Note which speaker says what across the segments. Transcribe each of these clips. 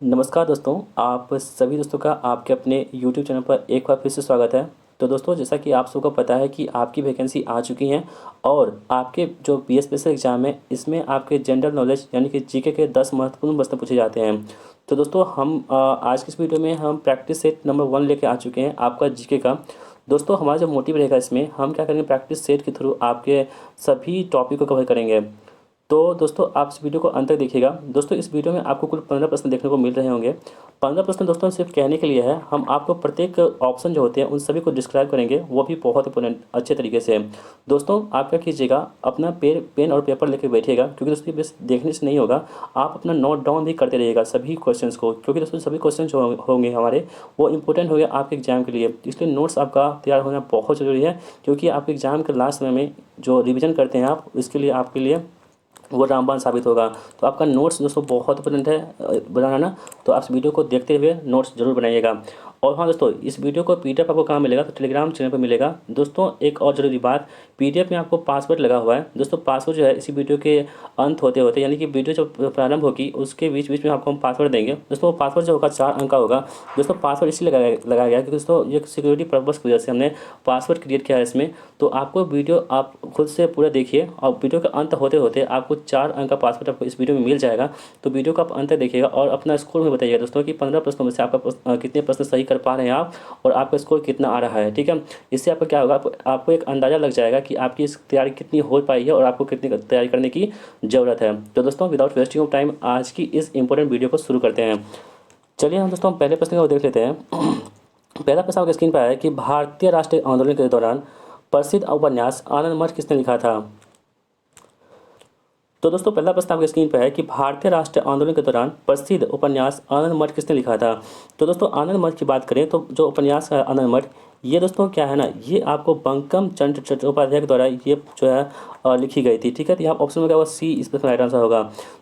Speaker 1: नमस्कार दोस्तों, आप सभी दोस्तों का आपके अपने यूट्यूब चैनल पर एक बार फिर से स्वागत है। तो दोस्तों, जैसा कि आप सबको पता है कि आपकी वैकेंसी आ चुकी हैं और आपके जो बीएसपीएससी एग्ज़ाम है इसमें आपके जनरल नॉलेज यानी कि जीके के 10 महत्वपूर्ण प्रश्न पूछे जाते हैं। तो दोस्तों हम आज की इस वीडियो में हम प्रैक्टिस सेट नंबर 1 लेके आ चुके हैं आपका जीके का। दोस्तों हमारा जो मोटिव रहेगा इसमें हम क्या करेंगे, प्रैक्टिस सेट के थ्रू आपके सभी टॉपिक को कवर करेंगे। तो दोस्तों आप इस वीडियो को अंत तक देखिएगा। दोस्तों इस वीडियो में आपको कुल 15 प्रश्न देखने को मिल रहे होंगे। 15 प्रश्न दोस्तों सिर्फ कहने के लिए है, हम आपको प्रत्येक ऑप्शन जो होते हैं उन सभी को डिस्क्राइब करेंगे, वो भी बहुत इंपॉर्टेंट अच्छे तरीके से। दोस्तों आप क्या कीजिएगा, अपना पेन और पेपर लेकर बैठिएगा, क्योंकि दोस्तों बस देखने से नहीं होगा, आप अपना नोट डाउन भी करते रहिएगा सभी क्वेश्चंस को, क्योंकि दोस्तों सभी क्वेश्चन जो होंगे हमारे वो इंपॉर्टेंट होंगे आपके एग्जाम के लिए। इसलिए नोट्स आपका तैयार होना बहुत ज़रूरी है, क्योंकि आपके एग्जाम के लास्ट समय में जो रिविजन करते हैं आप, इसके लिए आपके लिए वो रामबाण साबित होगा। तो आपका नोट्स दोस्तों बहुत इंपॉर्टेंट है बनाना ना। तो आप इस वीडियो को देखते हुए नोट्स जरूर बनाइएगा। और हाँ दोस्तों, इस वीडियो को पीडीएफ आपको कहाँ मिलेगा, तो टेलीग्राम चैनल पर मिलेगा। दोस्तों एक और ज़रूरी बात, पीडीएफ में आपको पासवर्ड लगा हुआ है। दोस्तों पासवर्ड जो है इसी वीडियो के अंत होते होते, यानी कि वीडियो जब प्रारंभ होगी उसके बीच बीच में आपको हम पासवर्ड देंगे। दोस्तों वो पासवर्ड जो होगा 4 अंक का होगा। दोस्तों पासवर्ड इसलिए लगाया गया क्योंकि दोस्तों ये सिक्योरिटी पर्पज़ की वजह से हमने पासवर्ड क्रिएट किया है इसमें। तो आपको वीडियो आप खुद से पूरा देखिए और वीडियो का अंत होते होते आपको 4 अंक का पासवर्ड आपको इस वीडियो में मिल जाएगा। तो वीडियो को आप अंत तक देखिएगा और अपना स्कोर में बताइएगा दोस्तों कि 15 प्रश्नों में से आपका कितने प्रश्न सही कर पा रहे हैं आप, और आपका स्कोर कितना आ रहा है। ठीक है, इससे आपका क्या होगा, आपको एक अंदाज़ा लग जाएगा कि आपकी इस तैयारी कितनी हो पाई है और आपको कितनी तैयारी करने की ज़रूरत है। तो दोस्तों विदाउट वेस्टिंग ऑफ टाइम आज की इस इंपॉर्टेंट वीडियो को शुरू करते हैं। चलिए हम दोस्तों पहले प्रश्न को देख लेते हैं। पहला प्रश्न आपकी स्क्रीन पर है कि भारतीय राष्ट्रीय आंदोलन के दौरान प्रसिद्ध उपन्यास आनंद मठ किसने लिखा था। तो दोस्तों पहला प्रश्न आपकी स्क्रीन पर है कि भारतीय राष्ट्रीय आंदोलन के दौरान प्रसिद्ध उपन्यास आनंद मठ किसने लिखा था। तो दोस्तों आनंद मठ की बात करें तो जो उपन्यास है आनंद मठ, ये दोस्तों क्या है ना, ये आपको बंकिम चंद्र चट्टोपाध्याय के द्वारा ये जो है लिखी गई थी। ठीक है, तो यहाँ ऑप्शन में क्या होगा, सी इसमें राइट आंसर होगा।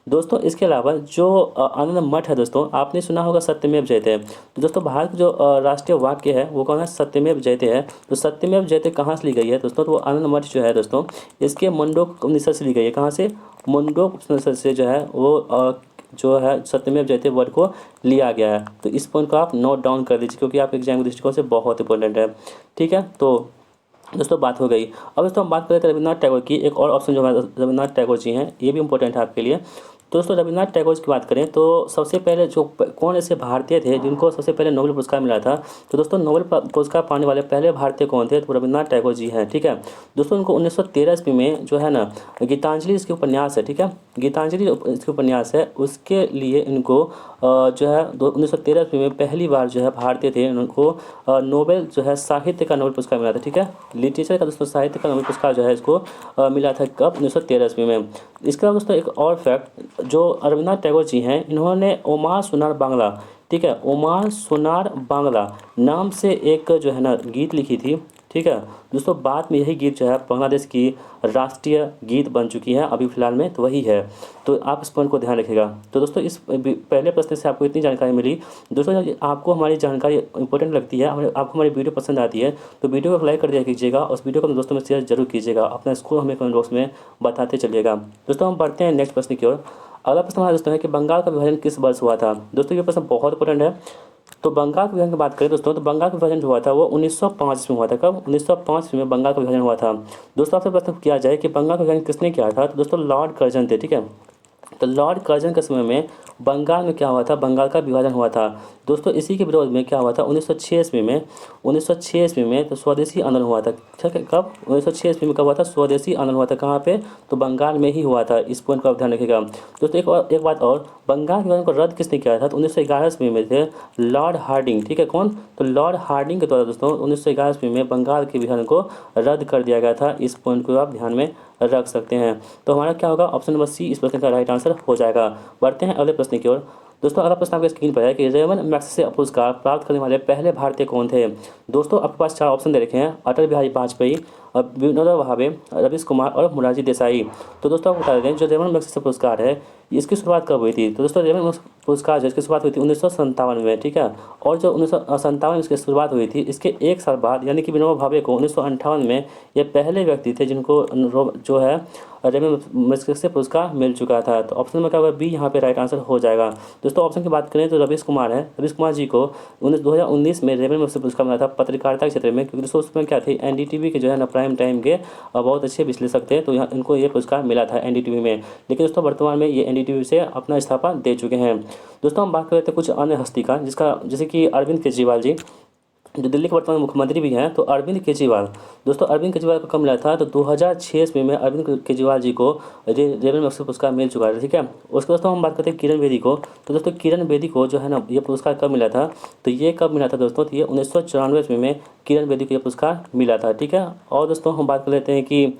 Speaker 1: दोस्तों इसके अलावा जो आनंद मठ है दोस्तों, आपने सुना होगा सत्यमेव जयते। तो दोस्तों भारत की जो राष्ट्रीय वाक्य है वो कौन है, सत्यमेव जयते है। तो सत्यमेव जयते कहाँ से ली गई है दोस्तों, तो वो आनंद मठ जो है दोस्तों इसके मुंडोक उपनिषद से ली गई है। कहाँ से, मुंडोक उपनिषद से जो है वो जो है सत्यमेव जयते वर्ड को लिया गया है। तो इस पॉइंट को आप नोट डाउन कर दीजिए, क्योंकि आप एग्जाम के दृष्टिकोण से बहुत इंपॉर्टेंट है। ठीक है, तो दोस्तों बात हो गई। अब दोस्तों हम बात करें रविन्द्रनाथ टैगोर की। एक और ऑप्शन जो है रविन्द्रनाथ टैगोर जी हैं, ये भी इंपॉर्टेंट है आपके लिए। तो दोस्तों रविन्द्रनाथ टैगोर की बात करें तो सबसे पहले जो कौन ऐसे भारतीय थे जिनको सबसे पहले नोबेल पुरस्कार मिला था। तो दोस्तों नोबेल पुरस्कार पाने वाले पहले भारतीय कौन थे, तो रविन्द्रनाथ टैगोर जी हैं। ठीक है, दोस्तों उनको 1913 ईस्वी में जो है ना गीतांजलि इसके उपन्यास है। ठीक है, गीतांजलि इसके उपन्यास है, उसके लिए इनको जो है 1913 ईस्वी में पहली बार जो है भारतीय थे उनको नोबेल जो है साहित्य का नोबेल पुरस्कार मिला था। ठीक है, लिटरेचर का दोस्तों साहित्य का नोबेल पुरस्कार जो है इसको मिला था कब, 1913 ईस्वी में। इसके अलावा दोस्तों एक और फैक्ट, जो रविन्द्रनाथ टैगोर जी हैं इन्होंने ओमा सोनार बांग्ला, ठीक है, ओमा सोनार बांग्ला नाम से एक जो है ना गीत लिखी थी। ठीक है दोस्तों, बाद में यही गीत जो है बांग्लादेश की राष्ट्रीय गीत बन चुकी है अभी फ़िलहाल में, तो वही है। तो आप इस पॉइंट को ध्यान रखिएगा। तो दोस्तों इस पहले प्रश्न से आपको इतनी जानकारी मिली। दोस्तों आपको हमारी जानकारी इंपॉर्टेंट लगती है, आपको हमारी वीडियो पसंद आती है, तो वीडियो को लाइक कर दिया कीजिएगा और उस वीडियो को अपने दोस्तों में शेयर जरूर कीजिएगा। अपना स्कोर हमें कमेंट बॉक्स में बताते चलिएगा। दोस्तों हम बढ़ते हैं नेक्स्ट प्रश्न की ओर। अगला प्रश्न हमारा दोस्तों है कि बंगाल का विभाजन किस वर्ष हुआ था। दोस्तों ये प्रश्न बहुत इंपॉर्टेंट है। तो बंगाल के विभाजन की बात करें दोस्तों, तो बंगाल का विभाजन जो हुआ था वो 1905 में हुआ था। कब, 1905 में बंगाल का विभाजन हुआ था। दोस्तों आपसे प्रश्न किया जाए कि बंगाल का विभाजन किसने किया था, तो दोस्तों लॉर्ड कर्जन थे। ठीक है, तो लॉर्ड कर्जन के समय में बंगाल में क्या हुआ था, बंगाल का विभाजन हुआ था। दोस्तों इसी के विरोध में क्या हुआ था, 1906 ईस्वी में, 1906 ईस्वी में तो स्वदेशी आंदोलन हुआ था। ठीक है, कब, 1906 ईस्वी में कब हुआ था, स्वदेशी आंदोलन हुआ था। कहाँ पे, तो बंगाल में ही हुआ था। इस पॉइंट को आप ध्यान रखिएगा। दोस्तों एक बात और, बंगाल के विभाजन को रद्द किसने किया था, तो 1911 ईस्वी में थे लॉर्ड हार्डिंग। ठीक है, कौन, तो लॉर्ड हार्डिंग के द्वारा दोस्तों 1911 ईस्वी में बंगाल के विभाजन को रद्द कर दिया गया था। इस पॉइंट को आप ध्यान में रख सकते हैं। तो हमारा क्या होगा, ऑप्शन नंबर सी इस प्रश्न का राइट आंसर हो जाएगा। बढ़ते हैं अगले प्रश्न की ओर। दोस्तों अगला प्रश्न आपके स्क्रीन पर है कि रेमन मैग्सेसे पुरस्कार प्राप्त करने वाले पहले भारतीय कौन थे। दोस्तों आपके पास 4 ऑप्शन दे रखे हैं, अटल बिहारी वाजपेयी, विनोबा भावे, रवीश कुमार और मोरारजी देसाई। तो दोस्तों आपको बता दें जो रेमन मैग्सेसे पुरस्कार है इसकी शुरुआत कब हुई थी। तो दोस्तों रेमन पुरस्कार जो इसकी शुरुआत हुई थी 1957 में। ठीक है, और जो 1957 में इसकी शुरुआत हुई थी, इसके एक साल बाद यानी कि विनोबा भावे को 1958 में ये पहले व्यक्ति थे जिनको जो है रेमन मैग्सेसे पुरस्कार मिल चुका था। तो ऑप्शन में क्या होगा, बी यहाँ पे राइट आंसर हो जाएगा। दोस्तों ऑप्शन की बात करें तो रवीश कुमार है। रवीश कुमार जी को 2019 में रेमन मैग्सेसे पुरस्कार मिला था पत्रकारिता के क्षेत्र में, क्योंकि दोस्तों उसमें क्या थे, एनडीटीवी के जो है ना प्राइम टाइम के बहुत अच्छे विश्लेषक थे, तो यहाँ इनको ये पुरस्कार मिला था एनडीटीवी में। लेकिन दोस्तों वर्तमान में ये एनडीटीवी से अपना इस्तीफा दे चुके हैं। दोस्तों हम बात कर लेते हैं कुछ अन्य हस्ती का, जिसका जैसे कि अरविंद केजरीवाल जी, जो दिल्ली के वर्तमान मुख्यमंत्री भी हैं। तो अरविंद केजरीवाल, दोस्तों अरविंद केजरीवाल को कब मिला था, तो 2006 ईस्वी में अरविंद केजरीवाल जी को रेमन मैग्सेसे पुरस्कार मिल चुका है, ठीक है। उसके दोस्तों हम बात करते हैं किरण बेदी को। तो दोस्तों किरण बेदी को जो है ना ये पुरस्कार कब मिला था, तो ये कब मिला था दोस्तों, तो ये 1994 ईस्वी में किरण बेदी को ये पुरस्कार मिला था, ठीक है। और दोस्तों हम बात कर लेते हैं कि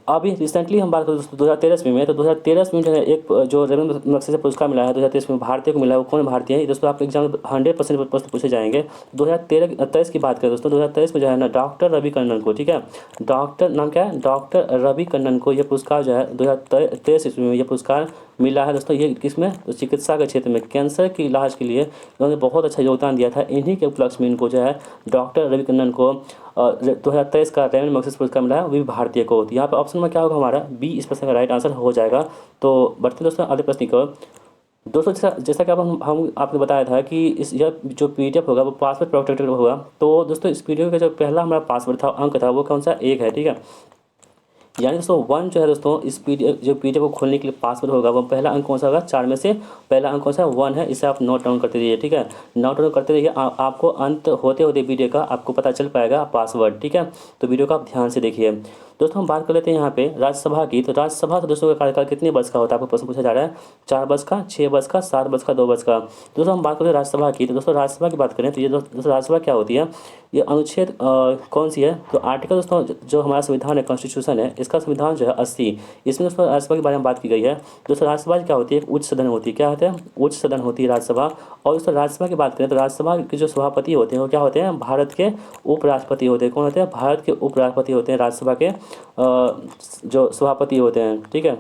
Speaker 1: अभी रिसेंटली हम बात करें दोस्तों 2013 में, तो 2013 में जो है एक जो रेमन मैग्सेसे पुरस्कार मिला है 2013 में भारतीय को मिला है, वो कौन भारतीय है दोस्तों, आपके एग्जाम 100% प्रश्न पूछे जाएंगे। 2023 की बात करें दोस्तों, 2023 में जो है ना डॉक्टर रवि कन्नन को, ठीक है, डॉक्टर नाम क्या है, डॉक्टर रवि कन्नन को ये पुरस्कार जो है 2023 ईस्वी में ये पुरस्कार मिला है दोस्तों। ये किसमें, तो चिकित्सा के क्षेत्र में कैंसर के इलाज के लिए उन्होंने बहुत अच्छा योगदान दिया था। इन्हीं के उपलक्ष्य में इनको जो है डॉक्टर रवि कन्नन को 2023 का रेमन मैग्सेसे पुरस्कार मिला है, वो भी भारतीय को। तो यहाँ पर ऑप्शन में क्या होगा, हमारा बी इस प्रश्न का राइट आंसर हो जाएगा। तो बढ़ते दोस्तों अगले प्रश्न की ओर। दोस्तों जैसा कि हम आपने बताया था कि इस यह जो पीडीएफ होगा वो पासवर्ड प्रोटेक्टेड होगा। तो दोस्तों इस पीडीएफ का जो पहला हमारा पासवर्ड था, अंक था, वो कौन सा, 1 है, ठीक है। यानी दोस्तों 1 जो है दोस्तों इस पीडीएफ जो पीडीएफ को खोलने के लिए पासवर्ड होगा, वो पहला अंक कौन सा होगा, 4 में से पहला अंक कौन सा, 1 है। इसे आप नोट डाउन करते रहिए, ठीक है, नोट डाउन करते रहिए। आपको अंत होते होते वीडियो का आपको पता चल पाएगा पासवर्ड, ठीक है। तो वीडियो को आप ध्यान से देखिए। दोस्तों हम बात कर लेते हैं यहाँ पे राज्यसभा की। तो राज्यसभा तो दोस्तों का कार्यकाल कितने वर्ष का होता है, आपको प्रश्न पूछा जा रहा है, 4 वर्ष का, 6 वर्ष का, 7 वर्ष का, 2 वर्ष का। दोस्तों हम बात करें राज्यसभा की, तो दोस्तों राज्यसभा की बात करें तो ये दोस्तों राज्यसभा क्या होती है, ये अनुच्छेद कौन सी है, तो आर्टिकल दोस्तों जो हमारा संविधान है, कॉन्स्टिट्यूशन है, इसका संविधान जो है 80, इसमें दोस्तों राज्यसभा के बारे में बात की गई है। दोस्तों राज्यसभा क्या होती है, एक उच्च सदन होती है, क्या होता है, उच्च सदन होती है राज्यसभा। और दोस्तों राज्यसभा की बात करें तो राज्यसभा के जो सभापति होते हैं वो क्या होते हैं, भारत के उपराष्ट्रपति होते हैं। कौन होते हैं, भारत के उपराष्ट्रपति होते हैं राज्यसभा के जो सभापति होते हैं, ठीक है।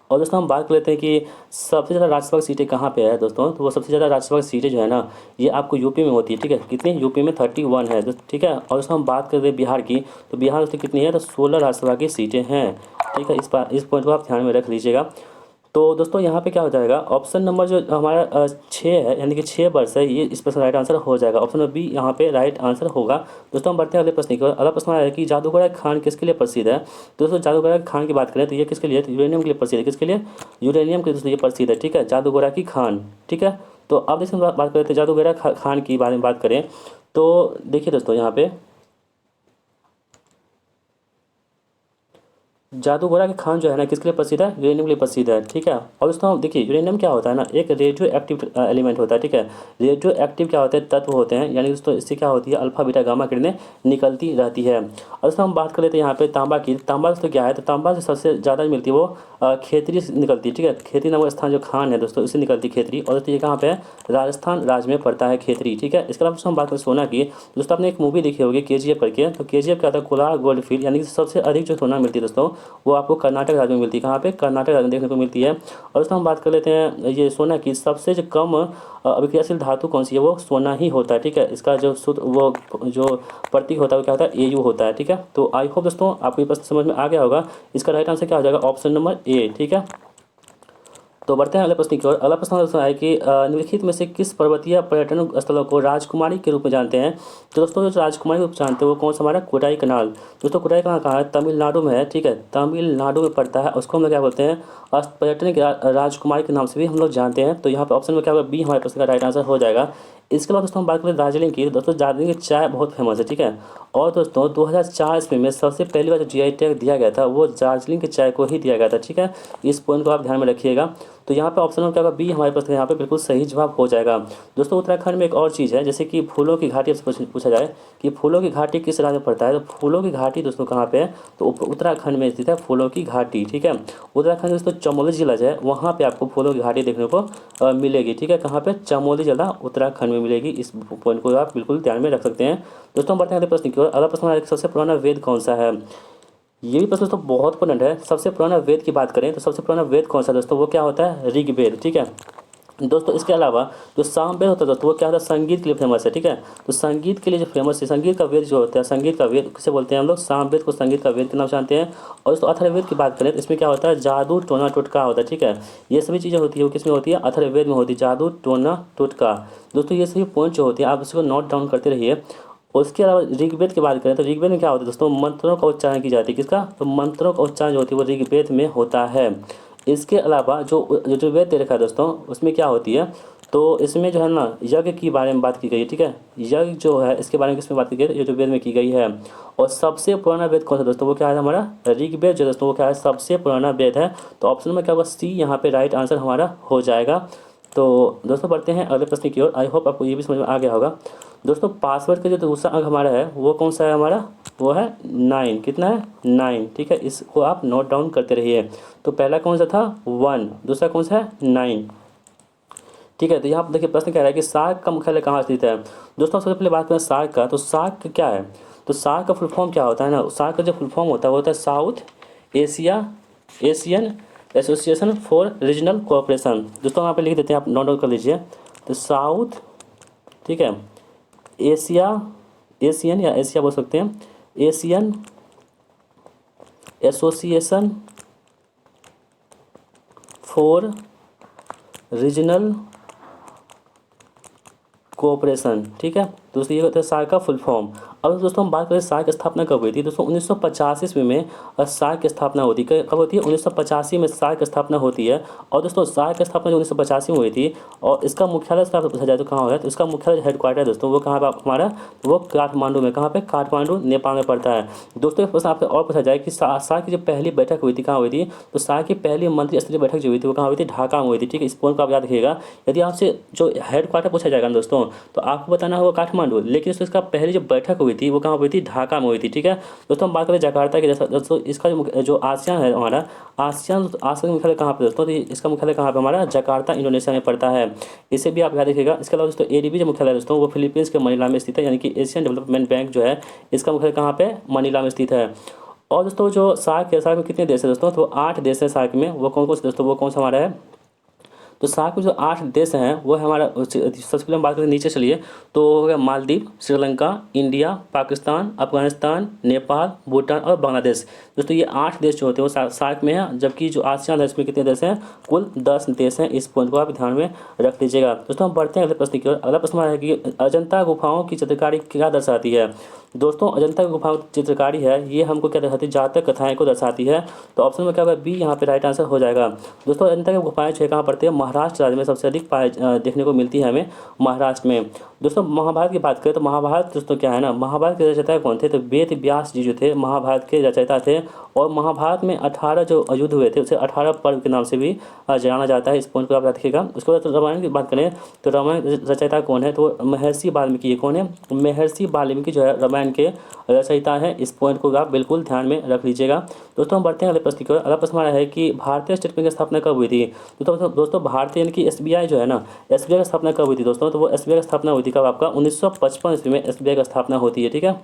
Speaker 1: और दोस्तों हम बात कर लेते हैं कि सबसे ज़्यादा राज्यसभा की सीटें कहाँ पे है दोस्तों, तो वो सबसे ज़्यादा राज्यसभा की सीटें जो है ना ये आपको यूपी में होती है, ठीक है। कितनी, यूपी में 31 है, ठीक है। और दोस्तों हम बात करते हैं बिहार की, तो बिहार दोस्तों कितनी है, तो 16 राज्यसभा की सीटें हैं, ठीक है। इस पॉइंट को आप ध्यान में रख लीजिएगा। तो दोस्तों यहाँ पे क्या हो जाएगा, ऑप्शन नंबर जो हमारा 6 है, यानी कि 6 वर्ष है, ये इस प्रश्न राइट आंसर हो जाएगा। ऑप्शन नंबर बी यहाँ पे राइट आंसर होगा। दोस्तों हम बढ़ते हैं अगले प्रश्न की ओर। अगला प्रश्न है कि जादूगरा खान किसके लिए प्रसिद्ध है। दोस्तों जादूगरा खान की बात करें तो ये किसके लिए, यूरेनियम के लिए प्रसिद्ध है। किसके लिए, यूरेनियम के दोस्तों ये प्रसिद्ध है, ठीक है, जादूगरा की खान, ठीक है। तो अब इसमें बात करें तो जादूगरा खान की बारे में बात करें तो देखिए दोस्तों यहाँ पे जादूगोरा की खान जो है ना किसके लिए प्रसिद्ध है, यूरेनियम के लिए प्रसिद्ध है, ठीक है। और दोस्तों देखिए यूरेनियम क्या होता है ना, एक रेडियो एक्टिव एलिमेंट होता है, ठीक है। रेडियो एक्टिव क्या होते हैं, तत्व होते हैं, यानी दोस्तों इससे क्या होती है, अल्फा बीटा गामा किरणें निकलती रहती है। और दोस्तों हम बात कर लेते हैं यहाँ पे तांबा की। तांबा दोस्तों क्या है, तो तांबा से सबसे ज़्यादा मिलती है वो खेतरी से निकलती है, ठीक है। खेतरी नामक स्थान जो खान है दोस्तों इससे निकलती है खेतरी। और दोस्तों ये कहाँ पे है, राजस्थान राज्य में पड़ता है खेतरी, ठीक है। इसके अलावा दोस्तों हम बात करें सोना की। दोस्तों आपने एक मूवी देखी होगी KGF करके, तो KGF क्या होता है, कोलार गोल्ड फील्ड, यानी कि सबसे अधिक जो सोना मिलती है दोस्तों वो आपको कर्नाटक राज्य में मिलती है। कहाँ पे, कर्नाटक राज्य में देखने को मिलती है। और दोस्तों हम बात कर लेते हैं ये सोना की सबसे जो कम अभिक्रियाशील धातु कौन सी है, वो सोना ही होता है, ठीक है। इसका जो शुद्ध वो जो प्रतीक होता है वो क्या होता है, AU होता है, ठीक है। तो आई होप दोस्तों आपको ये प्रश्न समझ में आ गया होगा। इसका राइट आंसर क्या हो जाएगा, ऑप्शन नंबर A, ठीक है। तो बढ़ते हैं अगले प्रश्न की ओर। अगला प्रश्न दोस्तों है कि निम्नलिखित में से किस पर्वतीय पर्यटन स्थलों को राजकुमारी के रूप में जानते हैं। तो दोस्तों जो राजकुमारी के रूप में जानते हैं वो कौन सा हमारा, कोडाईकनाल। दोस्तों कोडाईकनाल कहाँ है, तमिलनाडु में है, ठीक है, तमिलनाडु में पड़ता है। उसको हम लोग क्या बोलते हैं, पर्यटन की राजकुमारी के नाम से भी हम लोग जानते हैं। तो यहाँ पर ऑप्शन में क्या होगा, बी हमारे प्रश्न का राइट आंसर हो जाएगा। इसके बाद दोस्तों हम बात करें दार्जिलिंग की। दोस्तों दार्जिलिंग की चाय बहुत फेमस है, ठीक है। और दोस्तों 2004 ईस्वी में सबसे पहली बार जो GI टैग दिया गया था वो दार्जिलिंग की चाय को ही दिया गया था, ठीक है। इस पॉइंट को आप ध्यान में रखिएगा। तो यहाँ पे ऑप्शन में क्या होगा, बी हमारे पास यहाँ पे बिल्कुल सही जवाब हो जाएगा। दोस्तों उत्तराखंड में एक और चीज़ है, जैसे कि फूलों की घाटी से पूछा जाए कि फूलों की घाटी किस राज्य में पड़ता है, तो फूलों की घाटी दोस्तों कहाँ पे है, तो उत्तराखंड में स्थित है फूलों की घाटी, ठीक है। उत्तराखंड दोस्तों चमोली जिला जो है वहाँ पे आपको फूलों की घाटी देखने को मिलेगी, ठीक है। कहाँ पे, चमोली जिला उत्तराखंड में मिलेगी। इस पॉइंट को आप बिल्कुल ध्यान में रख सकते हैं। दोस्तों हम बढ़ते हैं अगले प्रश्न की ओर। अगला प्रश्न हमारा सबसे पुराना वेद कौन सा है। ये भी प्रश्न दोस्तों बहुत इंपॉर्टेंट है। सबसे पुराना वेद की बात करें तो सबसे पुराना वेद कौन सा दोस्तों, वो क्या होता है, ऋग्वेद, ठीक है। दोस्तों इसके अलावा जो सामवेद होता है दोस्तों वो क्या होता है, संगीत के लिए फेमस है। ठीक है, तो संगीत के लिए जो फेमस है, संगीत का वेद जो होता है, संगीत का वेद किसे बोलते हैं हम लोग, सामवेद को संगीत का वेद के नाम से जानते हैं। और दोस्तों अथर्ववेद की बात करें तो इसमें क्या होता है, जादू टोना टोटका होता है। ठीक है, ये सभी चीज़ें होती है वो किस में होती है, अथर्ववेद में होती है, जादू टोना टोटका। दोस्तों ये सभी पॉइंट जो होती है आप इसको नोट डाउन करते रहिए। उसके अलावा ऋग्वेद की बात करें तो ऋग्वेद में क्या होता है दोस्तों, मंत्रों का उच्चारण की जाती है। किसका, तो मंत्रों का उच्चारण जो होती है वो ऋग्वेद में होता है। इसके अलावा जो यजुर्वेद दे रखा है दोस्तों उसमें क्या होती है, तो इसमें जो है ना यज्ञ की बारे में बात की गई है। ठीक है, यज्ञ जो है इसके बारे में किसमें बात की गई है, यजुर्वेद में की गई है। और सबसे पुराना वेद कौन सा दोस्तों, वो क्या है हमारा ऋग्वेद जो दोस्तों वो क्या है, सबसे पुराना वेद है। तो ऑप्शन में क्या होगा, सी यहाँ पे राइट आंसर हमारा हो जाएगा। तो दोस्तों बढ़ते हैं अगले प्रश्न की ओर। आई होप आपको ये भी समझ में आ गया होगा। दोस्तों पासवर्ड का जो दूसरा अंक हमारा है वो कौन सा है हमारा, वो है 9। कितना है, 9। ठीक है, इसको आप नोट डाउन करते रहिए। तो पहला कौन सा था, 1, दूसरा कौन सा है, 9। ठीक है, तो यहाँ पर देखिए प्रश्न कह रहा है कि सार्क का मुख्यालय कहाँ स्थित है। दोस्तों सबसे पहले बात करें सार्क का, तो सार्क क्या है, तो सार्क का फुल फॉर्म क्या होता है ना, सार्क का जो फुल फॉर्म होता है वो होता है south Asia Asian association for regional cooperation. दोस्तों यहाँ पे लिख देते हैं, आप नोट डाउन कर लीजिए। तो साउथ, ठीक है, एशिया, एशियन या एशिया बोल सकते हैं, Asian association for regional cooperation. ठीक है, दोस्तों ये होता है सार्क का फुल फॉर्म। अब दोस्तों हम बात करें सार्क की स्थापना कब हुई थी। दोस्तों 1985 ईस्वी में सार्क की स्थापना होती है। कब होती है, 1985 में सार्क की स्थापना होती है। और दोस्तों सार्क की स्थापना जो 1985 में हुई थी और इसका मुख्यालय स्थान पूछा जाए तो कहाँ होगा, तो इसका मुख्यालय हेडक्वार्टर है दोस्तों वो कहाँ पर हमारा, वो काठमांडू में। कहाँ पे, काठमांडू नेपाल में पड़ता है। दोस्तों एक प्रश्न आपसे और पूछा जाए कि सार्क की जो पहली बैठक हुई थी कहाँ हुई थी, तो सार्क की पहली मंत्री स्तरीय बैठक जो हुई थी वो कहाँ हुई थी, ढाका में हुई थी। ठीक है, इस पॉइंट को आप याद रखिएगा। यदि आपसे जो हेडक्वार्टर पूछा जाएगा ना दोस्तों तो आपको बताना होगा काठमांडू, लेकिन इसका पहली जो बैठक हुई थी वो कहाँ हुई थी, ढाका में हुई थी। ठीक है, दोस्तों हम बात करें जकार्ता की, जैसा दोस्तों इसका जो आसियान है हमारा, आसियान का मुख्यालय कहाँ पे दोस्तों, तो इसका मुख्यालय कहाँ पे हमारा, जकार्ता इंडोनेशिया में पड़ता है। इसे भी आप याद रखिएगा। इसके अलावा दोस्तों एडीबी जो मुख्यालय दोस्तों वो फिलीपींस के मनीला में स्थित है, यानी कि एशियन डेवलपमेंट बैंक जो है इसका मुख्यालय कहाँ पे, मनीला में स्थित है। और दोस्तों जो सार्क है, सार्क में कितने देश है दोस्तों, तो 8 देश है सार्क में। वो कौन कौन से दोस्तों, वो कौन सा हमारा है, तो सार्क में जो 8 देश हैं वो है हमारा, सबसे पहले हम बात करें नीचे चलिए, तो हो गया मालदीव, श्रीलंका, इंडिया, पाकिस्तान, अफगानिस्तान, नेपाल, भूटान और बांग्लादेश। दोस्तों ये 8 देश जो होते हैं वो सार्क में है। जबकि जो आसियान है इसमें कितने देश हैं, कुल 10 देश हैं। इस पॉइंट को आप ध्यान में रख लीजिएगा। दोस्तों हम बढ़ते हैं अगले प्रश्न की ओर। अगला प्रश्न हमारा है कि अजंता गुफाओं की चित्रकारी क्या दर्शाती है। दोस्तों अजंता गुफाओं की चित्रकारी है ये हमको क्या दर्शाती है, जातक कथाएं को दर्शाती है। तो ऑप्शन में क्या होगा, बी यहाँ पे राइट आंसर हो जाएगा। दोस्तों अजंता की गुफाएं जो है कहाँ पड़ती है, महाराष्ट्र राज्य में सबसे अधिक देखने को मिलती है हमें महाराष्ट्र में। दोस्तों महाभारत की बात करें तो महाभारत दोस्तों क्या है ना, महाभारत के रचयिता कौन थे, तो वेद व्यास जी जो थे महाभारत के रचयिता थे। और महाभारत में 18 जो युद्ध हुए थे उसे 18 पर्व के नाम से भी जाना जाता है। इस पॉइंट को आप याद रखिएगा। उसके बाद रामायण की बात करें तो रामायण रचयिता कौन है, तो महर्षि वाल्मीकि। कौन है, महर्षि वाल्मीकि जो है रामायण के रचयिता है। इस पॉइंट को आप बिल्कुल ध्यान में रख लीजिएगा। दोस्तों हम बढ़ते हैं अगले प्रश्न की ओर। अगला प्रश्न हमारा है कि भारतीय स्टेट बैंक की स्थापना कब हुई थी। दोस्तों भारतीय यानी कि एसबीआई जो है ना, एसबीआई की स्थापना कब हुई थी दोस्तों, तो वो एसबीआई की स्थापना हुई थी कब, आपका 1955 ईस्वी में एसबीआई की स्थापना होती है। ठीक है,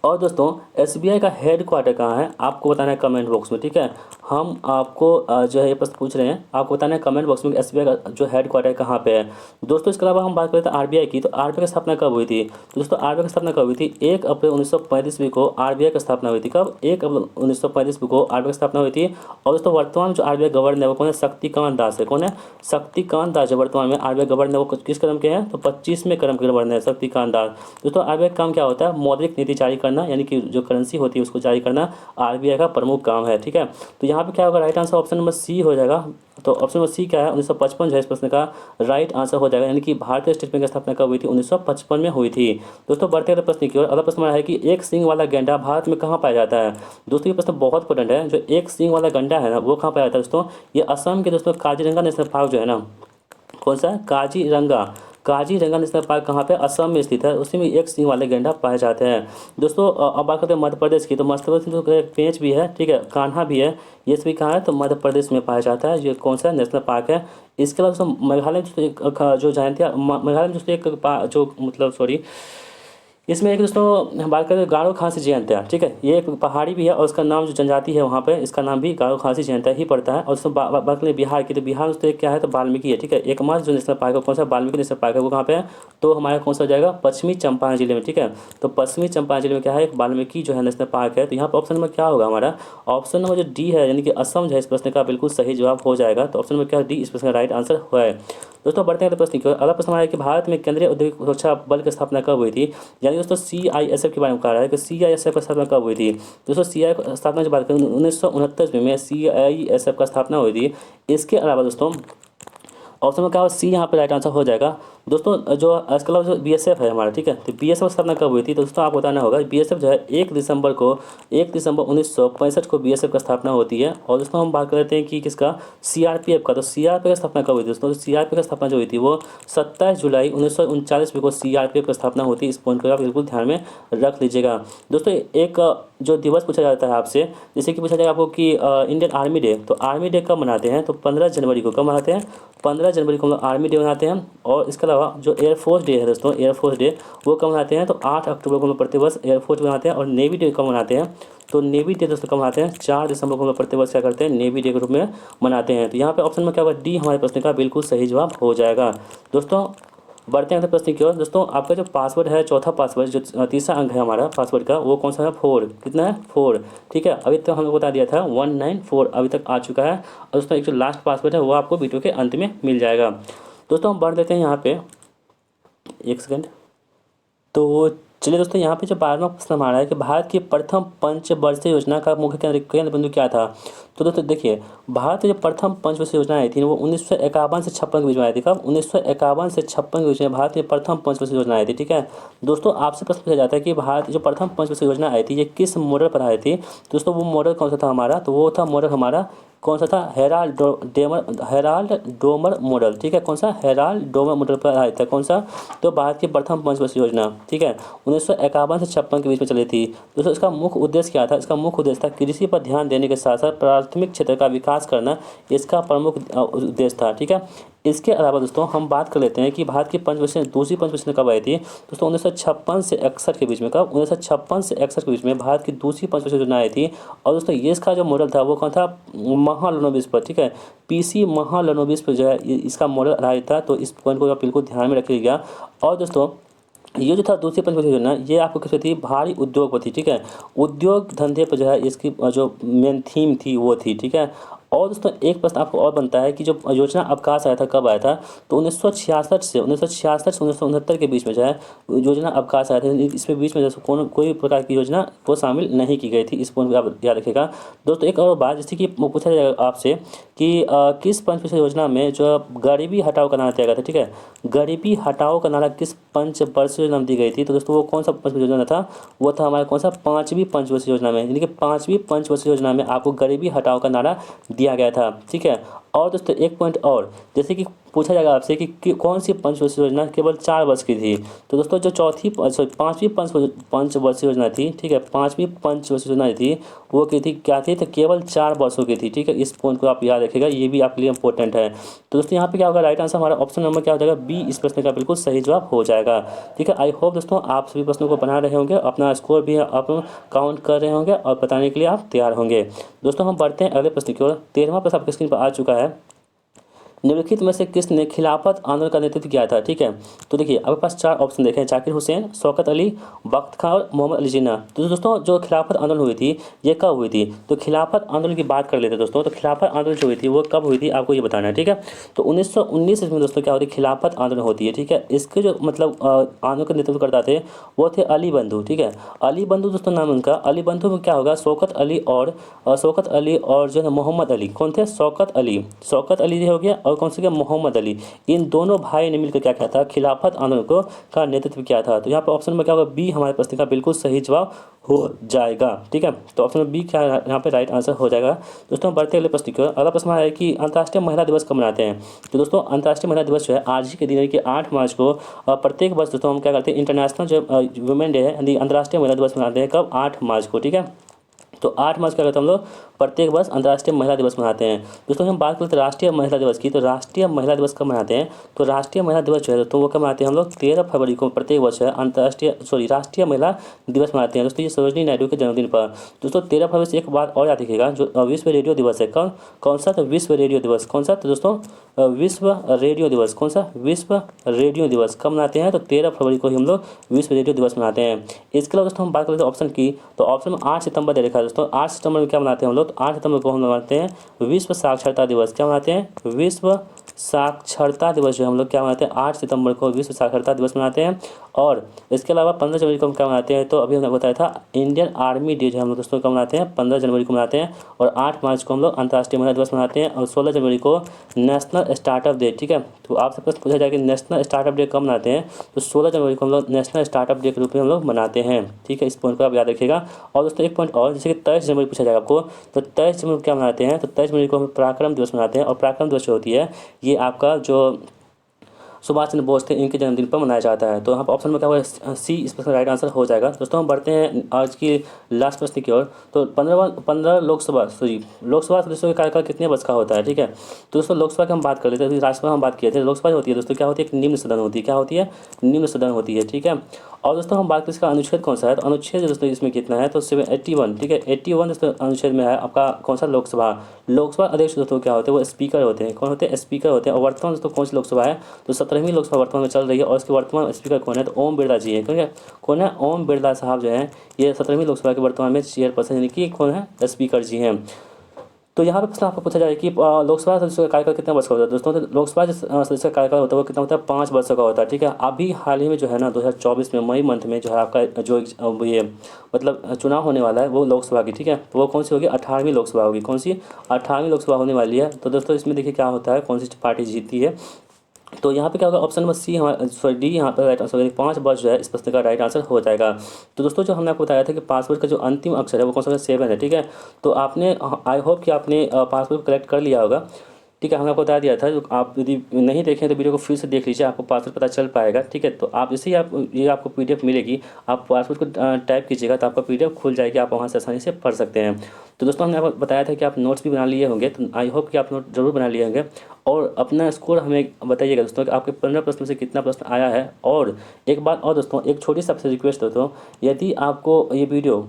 Speaker 1: और दोस्तों एसबीआई का हेड क्वार्टर कहाँ है आपको बताना है कमेंट बॉक्स में। ठीक है, हम आपको जो है ये प्रश्न पूछ रहे हैं, आपको बताना है कमेंट बॉक्स में एसबीआई का जो हेड क्वार्टर कहाँ पे है। दोस्तों इसके अलावा हम बात करें तो आरबीआई की, तो आरबीआई की स्थापना कब हुई थी। तो दोस्तों आरबीआई की स्थापना कब हुई थी, 1 अप्रैल 1935 को आरबीआई की स्थापना हुई थी। कब, 1 अप्रैल 1935 को आरबीआई की स्थापना हुई थी। और दोस्तों वर्तमान जो आरबीआई गवर्नर है वो कौन है, शक्तिकांत दास है। कौन है, शक्तिकांत दास जो वर्तमान में आरबीआई गवर्नर है वो किस क्रम के हैं, तो 25वें क्रम के गवर्नर है शक्तिकांत दास। दोस्तों आरबीआई का काम क्या होता है, मौद्रिक नीति जारी करना, यानी कि जो करेंसी होती है उसको जारी करना आरबीआई का प्रमुख काम है। ठीक है, तो यहाँ पे क्या होगा, right answer option number C हो जाएगा। तो ऑप्शन नंबर सी क्या है, 1955 जो है इस प्रश्न का राइट आंसर हो जाएगा। यानी कि भारतीय स्टेट बैंक की स्थापना कब हुई थी, 1955 में हुई थी। दोस्तों बढ़ते हैं प्रश्न की ओर। अगला प्रश्न हमारा है कि एक सींग वाला गैंडा भारत में कहाँ पाया जाता है। दोस्तों ये प्रश्न बहुत इंपॉर्टेंट है। जो एक सींग वाला गैंडा है ना वो कहाँ पाया जाता है दोस्तों, ये असम के दोस्तों काजीरंगा नेशनल पार्क जो है ना, कौन सा है, काजीरंगा नेशनल पार्क कहाँ पे, असम में स्थित है। उसी में एक सींग वाले गैंडा पाए जाते हैं। दोस्तों अब बात करते हैं मध्य प्रदेश की, तो मध्य प्रदेश में तो एक पेंच भी है, ठीक है, कान्हा भी है, ये सभी कहाँ है, तो मध्य प्रदेश में पाया जाता है। ये कौन सा नेशनल पार्क है। इसके अलावा दोस्तों मेघालय जो जानते हैं, मेघालय में दोस्तों एक जो मतलब सॉरी इसमें एक दोस्तों हम बात करें गारो खासी जयंती, ठीक है, ये एक पहाड़ी भी है और उसका नाम जो जनजाति है वहाँ पे इसका नाम भी गारो खासी जयंती ही पड़ता है। और उसमें बात करें बिहार की, तो बिहार दोस्तों क्या है, तो वाल्मीकि है, ठीक है। एकमात्र जो नेशनल पार्क है कौन सा, वाल्मीकि नेशनल पार्क है, वो कहाँ पे है, तो हमारा कौन सा हो जाएगा, पश्चिमी चंपारण जिले में, ठीक है। तो पश्चिमी चंपारण जिले में क्या है, एक वाल्मीकि जो है नेशनल पार्क है। तो यहाँ पर ऑप्शन नंबर क्या होगा हमारा, ऑप्शन नंबर जो डी है यानी कि असम जो है इस प्रश्न का बिल्कुल सही जवाब हो जाएगा। तो ऑप्शन नंबर क्या डी इस प्रश्न का राइट आंसर है। दोस्तों बढ़ते हैं अगले प्रश्न की ओर। अगला प्रश्न हमारा है कि भारत में केंद्रीय औद्योगिक सुरक्षा बल की स्थापना कब हुई थी, यानी दोस्तों CISF के बारे में कहा रहा है कि CISF की स्थापना कब हुई थी। दोस्तों CISF स्थापना की बात करें 1969 में CISF का स्थापना हुई थी। इसके अलावा दोस्तों ऑप्शन में क्या होगा, सी यहाँ पे राइट आंसर हो जाएगा। दोस्तों जो इसके अलावा जो BSF है हमारा, ठीक है, तो BSF स्थापना कब हुई थी, तो दोस्तों आपको बताना होगा BSF जो है 1 दिसंबर 1965 को BSF का स्थापना होती है। और दोस्तों हम बात कर लेते हैं कि किसका, CRPF का। तो CRPF का स्थापना कब हुई थी दोस्तों, तो CRPF का स्थापना जो हुई थी वो 27 जुलाई 1939 को CRPF की स्थापना होती है। इस पॉइंट को आप बिल्कुल ध्यान में रख लीजिएगा। दोस्तों एक जो दिवस पूछा जाता है आपसे, जैसे कि पूछा जाएगा आपको कि इंडियन आर्मी डे, तो आर्मी डे कब मनाते हैं, तो 15 जनवरी को। कब मनाते हैं, 15 जनवरी को हम लोग आर्मी डे मनाते हैं। और इसके अलावा जो एयरफोर्स डे है दोस्तों, एयरफोर्स डे वो कब मनाते हैं, तो 8 अक्टूबर को हम लोग प्रतिवर्ष एयरफोर्स मनाते हैं। और नेवी डे कब मनाते हैं, तो नेवी डे दोस्तों कब मनाते हैं, 4 दिसंबर को हम लोग प्रतिवर्ष क्या करते हैं, नेवी डे के रूप में मनाते हैं। तो यहाँ पे ऑप्शन में क्या होगा, डी हमारे प्रश्न का बिल्कुल सही जवाब हो जाएगा। दोस्तों बढ़ते हैं अगले प्रश्न की ओर। दोस्तों आपका जो पासवर्ड है, चौथा पासवर्ड जो तीसरा अंक है हमारा पासवर्ड का, वो कौन सा है, 4। कितना है, 4, ठीक है। अभी तक हम लोग बता दिया था 194 अभी तक आ चुका है। और दोस्तों एक जो लास्ट पासवर्ड है वो आपको वीडियो के अंत में मिल जाएगा। दोस्तों हम बढ़ लेते हैं यहाँ पे, एक सेकेंड। तो चलिए दोस्तों यहाँ पे जो 12वां प्रश्न हमारा है कि भारत की प्रथम पंचवर्षीय योजना का मुख्य केंद्र बिंदु क्या था। तो दोस्तों देखिए, भारत की जो प्रथम पंचवर्षीय योजना आई थी वो 1951 से 56 के बीच में आई थी। कब, 1951 से 56 के बीच में भारत की प्रथम पंचवर्षीय योजना आई थी, ठीक है। दोस्तों आपसे प्रश्न पूछा जाता है कि भारत जो प्रथम पंचवर्षीय योजना आई थी ये किस मॉडल पर आई थी। दोस्तों वो मॉडल कौन सा था हमारा, तो वो था मॉडल हमारा कौन सा था, हेराल्ड डोमर मॉडल, ठीक है। कौन सा, हेराल्ड डोमर मॉडल पर आया था, कौन सा, तो भारत की प्रथम पंचवर्षीय योजना, ठीक है, 1951 से 56 के बीच में चली थी। दोस्तों इसका मुख्य उद्देश्य क्या था, इसका मुख्य उद्देश्य था कृषि पर ध्यान देने के साथ साथ प्राथमिक क्षेत्र का विकास करना, इसका प्रमुख उद्देश्य था, ठीक है। इसके अलावा दोस्तों हम बात कर लेते हैं कि भारत की दूसरी पंचवर्षीय कब आई थी। दोस्तों 1956 से 61 के बीच में, कब, 1956 से 61 के बीच में भारत की दूसरी पंचवर्षीय योजना आई थी। और दोस्तों ये इसका जो मॉडल था वो कौन था, महालनोबिस पर, ठीक है, PC महालनोबिस पर जो है इसका मॉडल आधारित था। तो इस पॉइंट को आप बिल्कुल ध्यान में रखिएगा। और दोस्तों ये जो था दूसरी पंचवर्षीय योजना, ये आपको किस पे थी, भारी उद्योग पर थी, ठीक है। उद्योग धंधे पर जो है इसकी जो मेन थीम थी वो थी, ठीक है। और दोस्तों एक प्रश्न आपको और बनता है कि जो योजना अवकाश आया था कब आया था, तो 1966 से 1969 के बीच में जो है योजना अवकाश आया था। इसमें बीच में जैसे कोई प्रकार की योजना वो शामिल नहीं की गई थी। इस पॉइंट को आप याद रखिएगा। दोस्तों एक और बात, जैसे कि पूछा जाएगा आपसे कि किस पंचवर्षीय योजना में जो गरीबी हटाओ का नारा दिया गया था, ठीक है, गरीबी हटाओ का नारा किस पंचवर्षीय योजना में दी गई थी। तो दोस्तों वो कौन सा पंचवर्षीय योजना था, वो था हमारा कौन सा, 5वीं पंचवर्षीय योजना में, यानी कि 5वीं पंचवर्षीय योजना में आपको गरीबी हटाओ का नारा दिया गया था, ठीक है। और दोस्तों एक पॉइंट और, जैसे कि पूछा जाएगा आपसे कि कौन सी पंचवर्षीय योजना केवल 4 वर्ष की थी। तो दोस्तों जो 5वीं पंचवर्षीय योजना थी, ठीक है, 5वीं पंचवर्षीय योजना थी वो की थी क्या थी, तो केवल 4 वर्षों की थी, ठीक है। इस पॉइंट को आप याद रखिएगा, ये भी आपके लिए इंपॉर्टेंट है। तो दोस्तों यहाँ पे क्या होगा, राइट आंसर हमारा ऑप्शन नंबर क्या हो जाएगा, बी इस प्रश्न का बिल्कुल सही जवाब हो जाएगा, ठीक है। आई होप दोस्तों आप सभी प्रश्नों को बना रहे होंगे, अपना स्कोर भी आप काउंट कर रहे होंगे और बताने के लिए आप तैयार होंगे। दोस्तों हम बढ़ते हैं अगले प्रश्न की ओर। 13वां प्रश्न आपकी स्क्रीन पर आ चुका है। निम्नलिखित में से किसने खिलाफत आंदोलन का नेतृत्व किया था, ठीक है। तो देखिए आपके पास 4 ऑप्शन देखें, जाकिर हुसैन, शौकत अली, बख्त खां और मोहम्मद अली जिन्ना। तो दोस्तों जो खिलाफत आंदोलन हुई थी ये कब हुई थी, तो खिलाफत आंदोलन की बात कर लेते हैं दोस्तों। तो खिलाफत आंदोलन जो हुई थी वो कब हुई थी, आपको ये बताना है, ठीक है। तो 1919 में दोस्तों क्या होती है, खिलाफत आंदोलन होती है, ठीक है। इसके जो मतलब आंदोलन का नेतृत्व करता थे वो थे अली बंधु, ठीक है। अली बंधु दोस्तों नाम उनका। अली बंधु में क्या होगा, शौकत अली और जो है मोहम्मद अली, कौन थे, शौकत अली हो गया और कौन से गया, मोहम्मद अली। इन दोनों भाई ने मिलकर क्या किया था, खिलाफत आंदोलन को का नेतृत्व किया था। तो यहाँ पर ऑप्शन में क्या होगा, बी हमारे प्रश्न का बिल्कुल सही जवाब हो जाएगा, ठीक है। तो ऑप्शन में बी क्या यहाँ पे राइट आंसर हो जाएगा। दोस्तों बढ़ते अगले प्रश्न की ओर। अगला प्रश्न है कि अंतर्राष्ट्रीय महिला दिवस कब मनाते हैं। तो दोस्तों अंतर्राष्ट्रीय महिला दिवस जो है आज ही के दिन कि 8 मार्च को प्रत्येक वर्ष दोस्तों हम क्या करते हैं, इंटरनेशनल जो वुमेन डे है, अंतर्राष्ट्रीय महिला दिवस मनाते हैं, कब, 8 मार्च को, ठीक है। तो 8 मार्च क्या करते हैं हम लोग प्रत्येक वर्ष अंतर्राष्ट्रीय महिला दिवस मनाते हैं। दोस्तों हम बात करते हैं राष्ट्रीय महिला दिवस की, तो राष्ट्रीय महिला दिवस कब मनाते हैं? तो राष्ट्रीय महिला दिवस जो है दोस्तों वो कब मनाते हैं हम लोग? 13 फरवरी को प्रत्येक वर्ष है राष्ट्रीय महिला दिवस मनाते हैं दोस्तों, ये सरोजिनी नायडू के जन्मदिन पर। दोस्तों 13 फरवरी से एक बात और याद रखिएगा, जो विश्व रेडियो दिवस है, कौन सा? तो विश्व रेडियो दिवस। कौन सा? तो दोस्तों विश्व रेडियो दिवस। कौन सा? विश्व रेडियो दिवस कब मनाते हैं? तो 13 फरवरी को ही हम लोग विश्व रेडियो दिवस मनाते हैं। इसके अलावा दोस्तों हम बात करते हैं ऑप्शन की, तो ऑप्शन में 8 सितंबर दे रखा है दोस्तों। 8 सितंबर में क्या मनाते हैं हम लोग? तो 8 सितंबर को हम लोग मनाते हैं विश्व साक्षरता दिवस। क्या मनाते हैं? विश्व साक्षरता दिवस जो हम लोग क्या मनाते हैं? 8 सितंबर को विश्व साक्षरता दिवस मनाते हैं। और इसके अलावा 15 जनवरी को हम क्या मनाते हैं? तो अभी हमने बताया था इंडियन आर्मी डे जो हम लोग दोस्तों कब मनाते हैं? 15 जनवरी को मनाते हैं। और 8 मार्च को हम लोग अंतर्राष्ट्रीय महिला दिवस मनाते हैं। और 16 जनवरी को नेशनल स्टार्टअप डे। ठीक है, तो आपसे प्रश्न पूछा जाएगा कि नेशनल स्टार्टअप डे कब मनाते हैं? तो 16 जनवरी को हम लोग नेशनल स्टार्टअप डे के रूप में हम लोग मनाते हैं। ठीक है, इस पॉइंट को आप याद रखिएगा। और दोस्तों एक पॉइंट और, जैसे कि 23 जनवरी पूछा जाएगा आपको, तो 23 जनवरी को क्या मनाते हैं? तो 23 जनवरी को हम पराक्रम दिवस मनाते हैं। और पराक्रम दिवस जो होती है ये आपका जो सुभाष चंद्र बोस थे इनके जन्मदिन पर मनाया जाता है। तो यहाँ पर ऑप्शन में क्या होगा? सी इस प्रश्न का राइट आंसर हो जाएगा। दोस्तों हम बढ़ते हैं आज की लास्ट प्रश्न की ओर। तो 15 लोकसभा सदस्यों का कार्यकाल कितने वर्ष का होता है? ठीक है, तो दोस्तों लोकसभा की हम बात कर लेते हैं, राज्यसभा हम बात किए थे। लोकसभा जो होती है दोस्तों क्या होती है? एक निम्न सदन होती है। क्या होती है? निम्न सदन होती है। ठीक है, और दोस्तों हम बात करें इसका अनुच्छेद कौन सा है? तो अनुच्छेद दोस्तों इसमें कितना है? तो 81। ठीक है, 81 दोस्तों अनुच्छेद में है आपका कौन सा? लोकसभा अध्यक्ष दोस्तों क्या होते हैं? वो स्पीकर होते हैं। कौन होते हैं? स्पीकर होते हैं। और वर्तमान दोस्तों कौन सी लोकसभा है? तो 17वीं लोकसभा वर्तमान में चल रही है। और इसके वर्तमान स्पीकर कौन है? तो ओम बिरला जी है। कौन है? ओम बिरला साहब जो है ये 17वीं लोकसभा के वर्तमान में चेयरपर्सन यानी कि कौन है? स्पीकर जी हैं। तो यहाँ पे प्रश्न आपको पूछा जाए कि लोकसभा सदस्य का कार्यकाल कितना वर्ष का होता है? दोस्तों तो लोकसभा सदस्य का कार्यकाल होता है वो कितना होता है? 5 वर्ष का होता है। ठीक है, अभी हाल ही में जो है ना 2024 में मई मंथ में जो है आपका जो ये मतलब चुनाव होने वाला है वो लोकसभा की। ठीक है, तो वो कौन सी होगी? 18वीं लोकसभा होगी। कौन सी? 18वीं लोकसभा होने वाली है। तो दोस्तों इसमें देखिए क्या होता है, कौन सी पार्टी जीतती है। तो यहाँ पे क्या होगा? ऑप्शन नंबर सी हमारा डी यहाँ पर राइट आंसर 5 वर्ष जो है इस प्रश्न का राइट आंसर हो जाएगा। तो दोस्तों जो हमने आपको बताया था कि पासवर्ड का जो अंतिम अक्षर है वो कौन सा? 7 है। ठीक है, तो आपने आई होप कि आपने पासवर्ड कलेक्ट कर लिया होगा। ठीक है, हमने आपको बता दिया था, जो आप यदि नहीं देखें तो वीडियो को फिर से देख लीजिए, आपको पासवर्ड पता चल पाएगा। ठीक है, तो आप जैसे ही ये आपको पीडीएफ मिलेगी, आप पासवर्ड को टाइप कीजिएगा तो आपका पीडीएफ खुल जाएगी, आप वहाँ से आसानी से पढ़ सकते हैं। तो दोस्तों हमने आपको बताया था कि आप नोट्स भी बना लिए होंगे, तो आई होप कि आप नोट जरूर बना लिए होंगे। और अपना स्कोर हमें बताइएगा दोस्तों कि आपके 15 प्रश्न से कितना प्रश्न आया है। और एक बात और दोस्तों, एक छोटी सी आपसे रिक्वेस्ट दोस्तों, यदि आपको ये वीडियो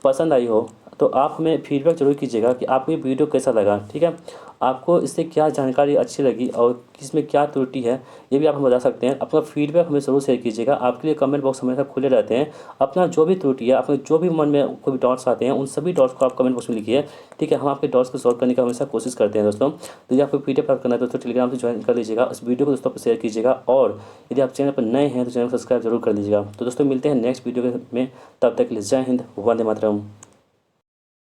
Speaker 1: पसंद आई हो तो आप हमें फीडबैक जरूर कीजिएगा कि आपको ये वीडियो कैसा लगा। ठीक है, आपको इससे क्या जानकारी अच्छी लगी और किसमें क्या त्रुटि है ये भी आप हमें बता सकते हैं। अपना फीडबैक हमें ज़रूर शेयर कीजिएगा, आपके लिए कमेंट बॉक्स हमेशा खुले रहते हैं। अपना जो भी त्रुटि है, अपने जो भी मन में कोई भी डाउट्स आते हैं उन सभी डाउट्स को आप कमेंट बॉक्स में लिखिए। ठीक है, हम आपके डाउट्स को सॉल्व करने का हमेशा कोशिश करते हैं दोस्तों। तो यदि आपको पीडीएफ प्राप्त करना है दोस्तों टेलीग्राम से ज्वाइन कर लीजिएगा, उस वीडियो को दोस्तों पर शेयर कीजिएगा। और यदि आप चैनल पर नए हैं तो चैनल को सब्सक्राइब जरूर कर लीजिएगा। तो दोस्तों मिलते हैं नेक्स्ट वीडियो में, तब तक के लिए जय हिंद, वंदे मातरम।